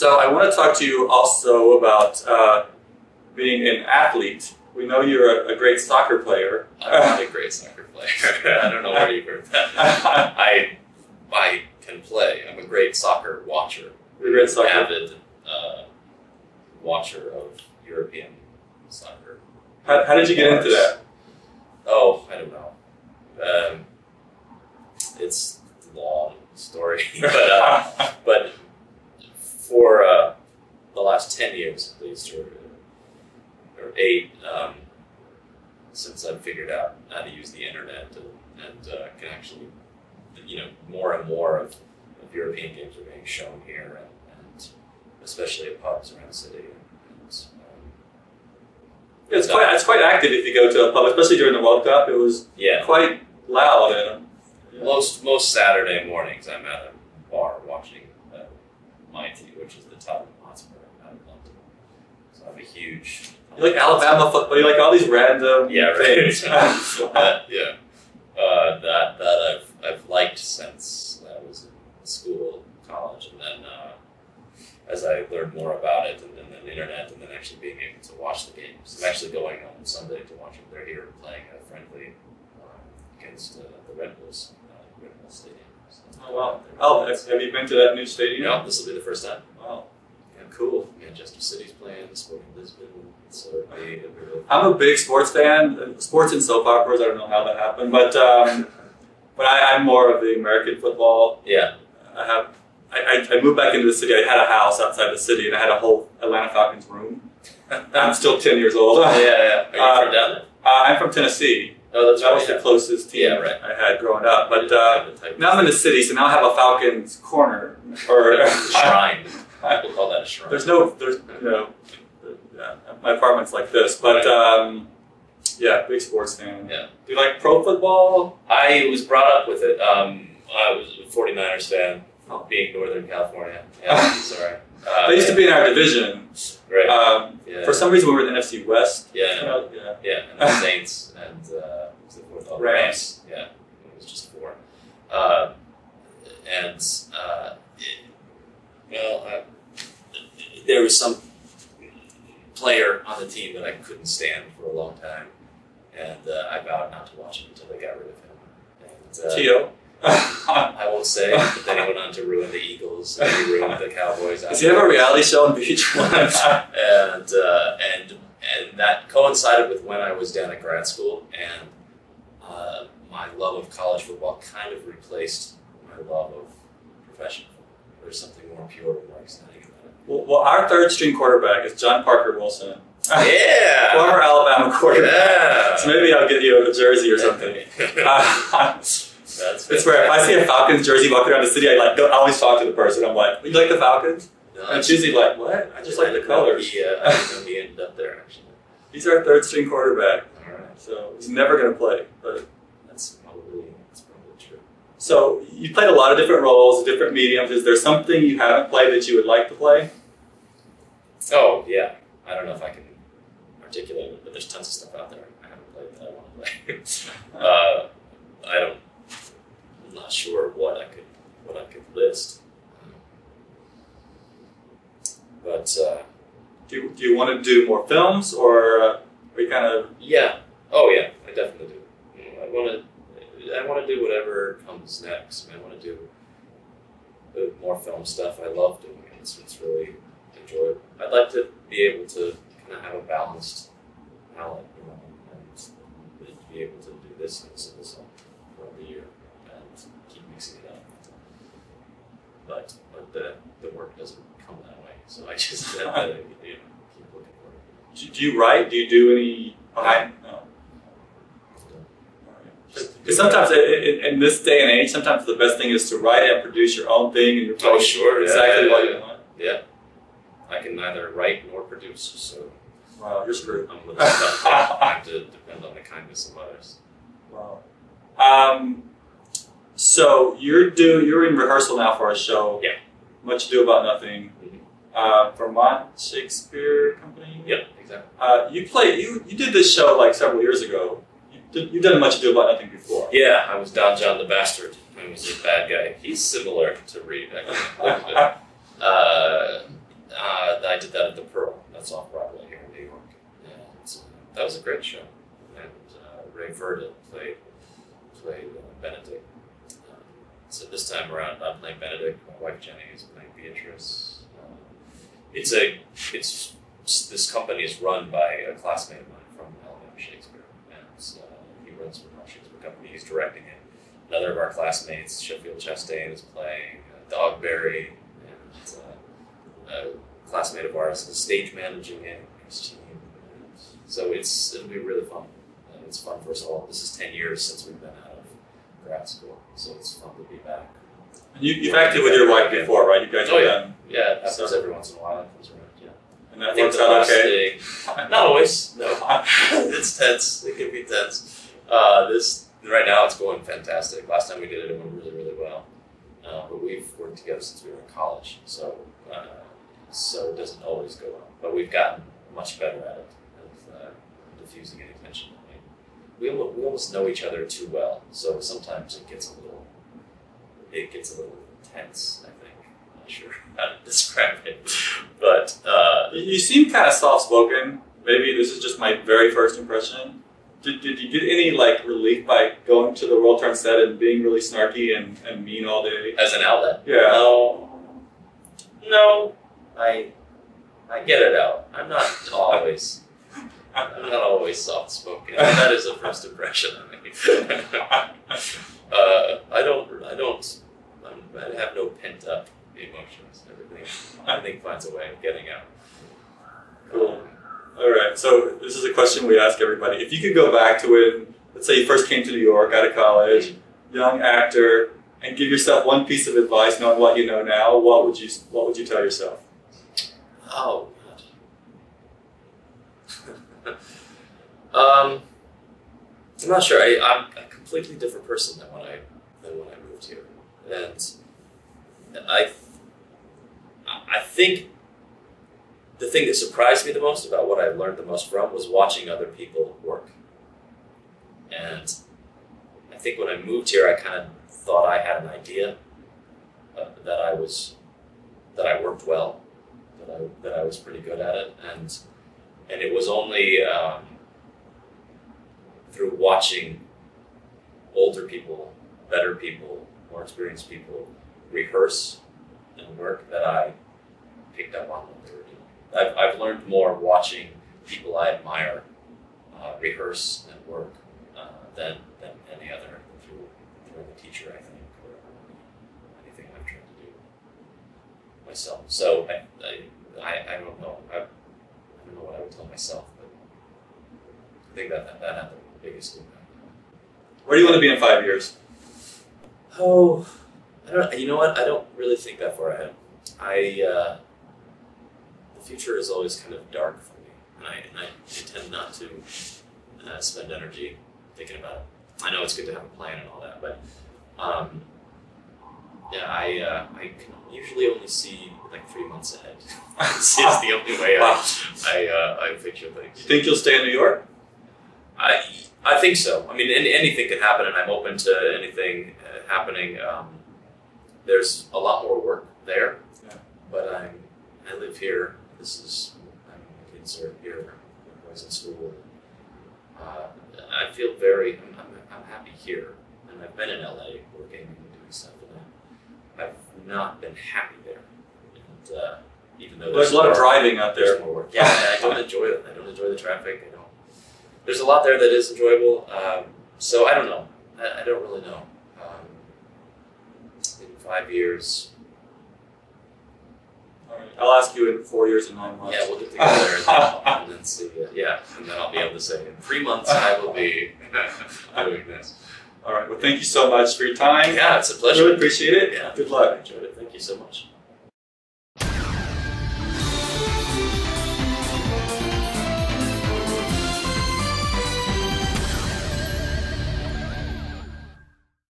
So I want to talk to you also about being an athlete. We know you're a great soccer player. I'm not a great soccer player. I don't know where you've heard that. I can play. I'm a great soccer watcher. You're a great soccer. Avid watcher of European soccer. How did you get into that? Oh, I don't know. It's a long story, but for the last 10 years at least, or 8, since I've figured out how to use the internet and can actually, more and more of European games are being shown here, and especially at pubs around the city. It's quite active if you go to a pub, especially during the World Cup. It was quite loud. Most Saturday mornings I'm at a bar watching my team, which is the Tottenham Hotspur out of London. So I'm a huge... You like Alabama football? You like all these random things? That I've liked since I was in school, college, and then as I learned more about it, and then the internet, and then actually being able to watch the games. I'm actually going on Sunday to watch them. They're here playing a friendly against the Red Bulls, Red Bull Stadium. So, oh wow! Have you been to that new stadium? No, this will be the first time. Wow. Yeah, cool. Manchester City's playing, Sporting Lisbon. So I'm a big sports fan. Sports and soap operas. I don't know how that happened, but I'm more of the American football. Yeah. I moved back into the city. I had a house outside the city, and I had a whole Atlanta Falcons room. I'm still 10 years old. Yeah. Are you from down there? I'm from Tennessee. Oh, that was the closest team I had growing up. But now I'm in the city, so now I have a Falcons corner or a shrine. We'll call that a shrine. My apartment's like this, but big sports fan. Yeah. Do you like pro football? I was brought up with it. I was a 49ers fan, being Northern California. Yeah, sorry. They used to be in our division. Right. For some reason, we were in the NFC West. Yeah. And the Saints and was the fourth Rams. Yeah, it was just 4. There was some player on the team that I couldn't stand for a long time, and I vowed not to watch him until they got rid of him. And, Tio? I won't say, but then he went on to ruin the Eagles, and he ruined the Cowboys. Does he have a reality show on Beach? and that coincided with when I was down at grad school, and my love of college football kind of replaced my love of professional football. There's something more pure and more exciting about it. Well, our third string quarterback is John Parker Wilson. Yeah! Former Alabama quarterback. Yeah. So maybe I'll get you a jersey or something. It's where if I see a Falcons jersey walking around the city, I always talk to the person. I'm like, you like the Falcons? No, and it's usually like, what? I just like the colors. I didn't know he ended up there, actually. He's our third string quarterback. All right. So he's never going to play. But That's probably true. So you played a lot of different roles, different mediums. Is there something you haven't played that you would like to play? Oh, yeah. I don't know if I can articulate it, but there's tons of stuff out there I haven't played that I want to play. I'm not sure what I could list. But do you want to do more films, or are you kind of? Yeah. Oh yeah, I definitely do. I want to do whatever comes next. I want to do more film stuff. I love doing it. It's really enjoyable. I'd like to be able to kind of have a balanced palette, and be able to do this and this and this throughout the year and keep mixing it up. But the work doesn't come that way, so I just keep looking for it. Do you write? Do you do any behind? No. Because sometimes in this day and age, sometimes the best thing is to write and produce your own thing, and you're Oh, sure. exactly what you want. Yeah. I can neither write nor produce, so Wow, you're screwed. I'm living I have to depend on the kindness of others. Wow. So you're in rehearsal now for a show. Yeah. Much Ado About Nothing. Mm-hmm. Vermont Shakespeare Company. Yep, exactly. You did this show like several years ago. You've done Much Ado About Nothing before. Yeah, I was Don John the Bastard. I was a bad guy. He's similar to Reid. I did that at the Pearl. That's off Broadway here in New York. And that was a great show. And Ray Verdon played Benedict. So this time around, I'm playing Benedict. My wife Jenny is playing Beatrice. This company is run by a classmate of mine from Alabama Shakespeare, and he runs the Shakespeare company. He's directing it. Another of our classmates, Sheffield Chastain, is playing Dogberry, and a classmate of ours is stage managing it, Christine. So it'll be really fun. It's fun for us all. This is 10 years since we've been out of grad school, so it's fun to be back. And you've acted with your wife before, right? You guys have done. Yeah, it happens every once in a while. It comes around, yeah. And that works out okay? Not always, no. It's tense. It can be tense. Right now it's going fantastic. Last time we did it, it went really, really well. But we've worked together since we were in college, so it doesn't always go well. But we've gotten much better at it, diffusing any tension. We almost know each other too well, so sometimes it gets a little tense, I think. I'm not sure how to describe it. But you seem kind of soft-spoken. Maybe this is just my very first impression. Did you get any relief by going to the World Turn set and being really snarky and mean all day? As an outlet? Yeah. No. I get it out. I'm not always soft-spoken. That is a first impression of me. I have no pent-up emotions. Everything finds a way of getting out. Cool. All right. So this is a question we ask everybody. If you could go back to when, let's say you first came to New York out of college, young actor, and give yourself one piece of advice, knowing what you know now, what would you tell yourself? Oh, God. I'm not sure. I'm a completely different person than when I moved here, and I think the thing that surprised me the most about what I learned the most from was watching other people work. And I think when I moved here, I kind of thought I had an idea that I worked well, that I was pretty good at it, and it was only through watching older people, better people, more experienced people rehearse and work that I picked up on what they were doing. I've learned more watching people I admire rehearse and work than any other through a teacher, I think, or anything I've tried to do myself. So I don't know. I don't know what I would tell myself, but I think that had the biggest impact. Where do you want to be in 5 years? Oh, you know what? I don't really think that far ahead. The future is always kind of dark for me, and I tend not to spend energy thinking about it. I know it's good to have a plan and all that, but I can usually only see 3 months ahead. It's the only way I picture things. You think you'll stay in New York? I think so. I mean, anything can happen, and I'm open to anything happening. There's a lot more work there, but I live here. My kids are here. My boys in school. I feel I'm happy here, and I've been in LA working and doing stuff, and I've not been happy there. And even though there's a lot of driving out there. There's more work. Yeah, I don't enjoy it. I don't enjoy the traffic. There's a lot there that is enjoyable. So I don't know. I don't really know. In 5 years. All right. I'll ask you in 4 years and 9 months. Yeah, we'll get together and then see. And then I'll be able to say in 3 months I will be doing this. All right. Well, thank you so much for your time. Yeah, it's a pleasure. Really appreciate it. Yeah. Good luck. I enjoyed it. Thank you so much.